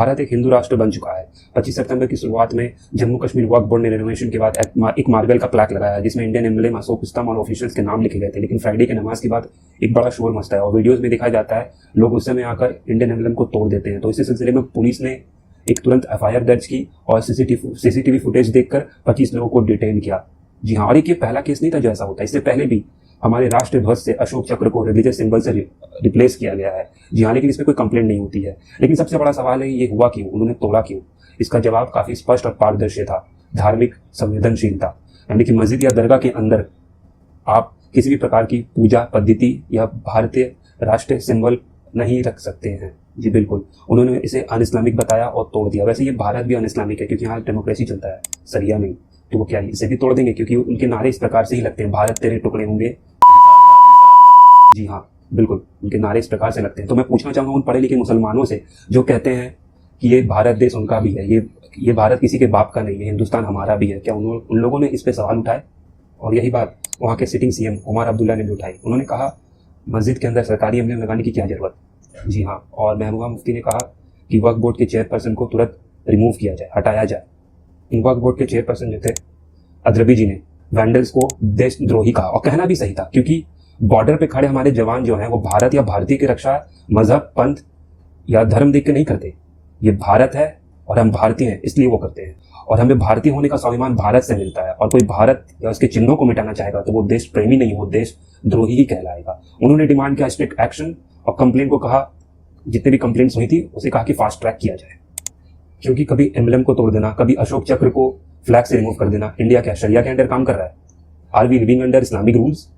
भारत एक हिंदू राष्ट्र बन चुका है। 25 सितंबर की शुरुआत में जम्मू कश्मीर वक्फ बोर्ड ने रेनोवेशन के बाद एक मार्बल का प्लाक लगाया जिसमें इंडियन एम्बलम, अशोक स्तंभ और ऑफिशियल्स के नाम लिखे गए थे। लेकिन फ्राइडे की नमाज के बाद एक बड़ा शोर मचता है और वीडियोस में दिखाया जाता है लोग उस समय आकर इंडियन एम्बलम को तोड़ देते हैं। तो इसी सिलसिले में पुलिस ने एक तुरंत FIR दर्ज की और सीसीटीवी फुटेज देखकर 25 लोगों को डिटेन किया। जी हाँ, और ये पहला केस नहीं था जो ऐसा होता है। इससे पहले भी हमारे राष्ट्रीय ध्वज से अशोक चक्र को रिलीजियस सिंबल से रिप्लेस किया गया है। जी हाँ, लेकिन इसमें कोई कंप्लेंट नहीं होती है। लेकिन सबसे बड़ा सवाल है ये हुआ क्यों, उन्होंने तोड़ा क्यों? इसका जवाब काफी स्पष्ट और पारदर्शी था, धार्मिक संवेदनशीलता। यानी कि मस्जिद या दरगाह के अंदर आप किसी भी प्रकार की पूजा पद्धति या भारतीय राष्ट्रीय सिंबल नहीं रख सकते हैं। जी बिल्कुल, उन्होंने इसे अन इस्लामिक बताया और तोड़ दिया। वैसे ये भारत भी अन इस्लामिक है क्योंकि यहाँ डेमोक्रेसी चलता है, सरिया नहीं। तो वो क्या इसे भी तोड़ देंगे? क्योंकि उनके नारे इस प्रकार से ही लगते हैं, भारत तेरे टुकड़े होंगे। जी हाँ बिल्कुल, उनके नारे इस प्रकार से लगते हैं। तो मैं पूछना चाहूंगा उन पढ़े लिखे मुसलमानों से जो कहते हैं कि ये भारत देश उनका भी है, ये भारत किसी के बाप का नहीं है, हिंदुस्तान हमारा भी है, क्या उन लोगों ने इस पे सवाल उठाए? और यही बात वहाँ के सिटिंग CM उमर अब्दुल्ला ने भी उठाई। उन्होंने कहा मस्जिद के अंदर सरकारी एम्बलम लगाने की क्या जरूरत? जी हाँ, और महबूबा मुफ्ती ने कहा कि वक्फ बोर्ड के चेयरपर्सन को तुरंत रिमूव किया जाए, हटाया जाए। इन वक्फ बोर्ड के चेयरपर्सन जो थे अदरबी जी ने वैंडल्स को देशद्रोही कहा, और कहना भी सही था क्योंकि बॉर्डर पे खड़े हमारे जवान जो हैं वो भारत या भारतीय की रक्षा मजहब, पंथ या धर्म देख के नहीं करते। ये भारत है और हम भारतीय हैं इसलिए वो करते हैं, और हमें भारतीय होने का स्वाभिमान भारत से मिलता है। और कोई भारत या उसके चिन्हों को मिटाना चाहेगा तो वो देश प्रेमी नहीं, वो देशद्रोही ही कहलाएगा। उन्होंने डिमांड किया स्ट्रिक्ट एक्शन और कंप्लेन को कहा, जितने भी कंप्लेंट्स हुई थी उसे कहा कि फास्ट ट्रैक किया जाए। क्योंकि कभी एम्बलम को तोड़ देना, कभी अशोक चक्र को फ्लैग से रिमूव कर देना, इंडिया क्या शरिया के अंडर काम कर रहा है? Are we living under Islamic rules?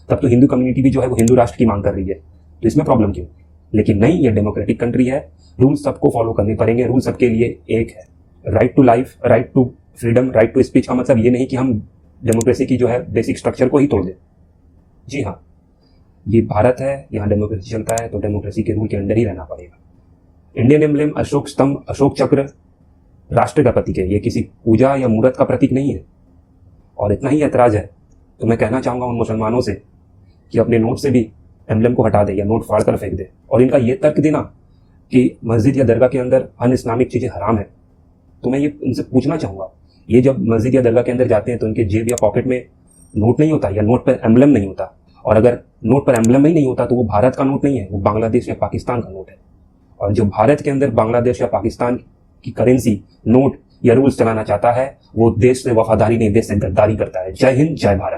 तब तो हिंदू कम्युनिटी भी जो है वो हिंदू राष्ट्र की मांग कर रही है, तो इसमें प्रॉब्लम क्यों? लेकिन नहीं, ये डेमोक्रेटिक कंट्री है, रूल सबको फॉलो करने पड़ेंगे, रूल सबके लिए एक है। Right to life, right to freedom, right to speech का मतलब ये नहीं कि हम डेमोक्रेसी की जो है बेसिक स्ट्रक्चर को ही तोड़ दें। जी हाँ, ये भारत है, यहाँ डेमोक्रेसी चलता है, तो डेमोक्रेसी के रूल के अंदर ही रहना पड़ेगा। इंडियन एम्बलम, अशोक स्तंभ, अशोक चक्र राष्ट्र का प्रतीक है, ये किसी पूजा या मूर्त का प्रतीक नहीं है। और इतना ही ऐतराज है तो मैं कहना चाहूंगा उन मुसलमानों से कि अपने नोट से भी एम्बलम को हटा दे या नोट फाड़ कर फेंक दे। और इनका ये तर्क देना कि मस्जिद या दरगाह के अंदर अन इस्लामिक चीजें हराम है, तो मैं ये उनसे पूछना चाहूंगा, ये जब मस्जिद या दरगाह के अंदर जाते हैं तो उनके जेब या पॉकेट में नोट नहीं होता या नोट पर एम्बलम नहीं होता? और अगर नोट पर एम्बलम ही नहीं होता तो वो भारत का नोट नहीं है, वो बांग्लादेश या पाकिस्तान का नोट है। और जो भारत के अंदर बांग्लादेश या पाकिस्तान की करेंसी, नोट या रूल्स चलाना चाहता है वो देश से वफादारी नहीं, देश से गद्दारी करता है। जय हिंद, जय भारत।